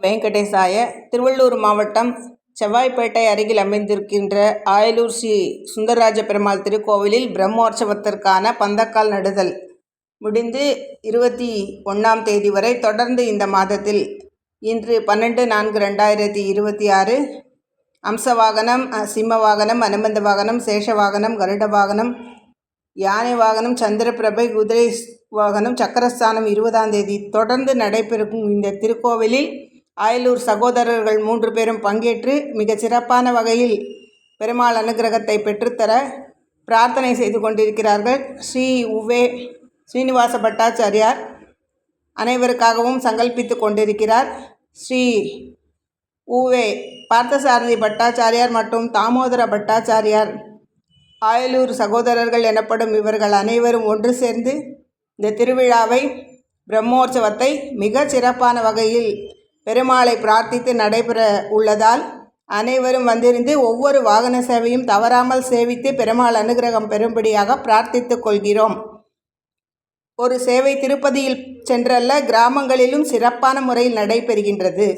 வெங்கடேசாய. திருவள்ளூர் மாவட்டம் செவ்வாய்ப்பேட்டை அருகில் அமைந்திருக்கின்ற ஆயலூர் ஸ்ரீ சுந்தரராஜ பெருமாள் திருக்கோவிலில் பிரம்மோற்சவத்திற்கான பந்தக்கால் நடுதல் முடிந்து 21ஆம் தேதி வரை தொடர்ந்து இந்த மாதத்தில் இன்று 12/4/2026 அம்ச வாகனம், சிம்ம வாகனம், அனுமந்த வாகனம், சேஷ வாகனம், கருட வாகனம், யானை வாகனம், சந்திரபிரபை, குதிரை வாகனம், சக்கரஸ்தானம் 20ஆம் தேதி தொடர்ந்து நடைபெறும் இந்த திருக்கோவிலில் ஆயலூர் சகோதரர்கள் 3 பேரும் பங்கேற்று மிக சிறப்பான வகையில் பெருமாள் அனுகிரகத்தை பெற்றுத்தர பிரார்த்தனை செய்து கொண்டிருக்கிறார்கள். ஸ்ரீ உவே ஸ்ரீனிவாச பட்டாச்சாரியார் அனைவருக்காகவும் சங்கல்பித்து கொண்டிருக்கிறார். ஸ்ரீ உவே பார்த்தசாரதி பட்டாச்சாரியார் மற்றும் தாமோதர பட்டாச்சாரியார் ஆயலூர் சகோதரர்கள் எனப்படும் இவர்கள் அனைவரும் ஒன்று சேர்ந்து இந்த திருவிழாவை பிரம்மோற்சவத்தை மிக சிறப்பான வகையில் பெருமாளை பிரார்த்தித்து நடைபெற உள்ளதால் அனைவரும் வந்திருந்து ஒவ்வொரு வாகன சேவையும் தவறாமல் சேவித்து பெருமாள் அனுகிரகம் பெறும்படியாக பிரார்த்தித்து கொள்கிறோம். ஒரு சேவை திருப்பதியில் சென்றல்ல, கிராமங்களிலும் சிறப்பான முறையில் நடைபெறுகின்றது.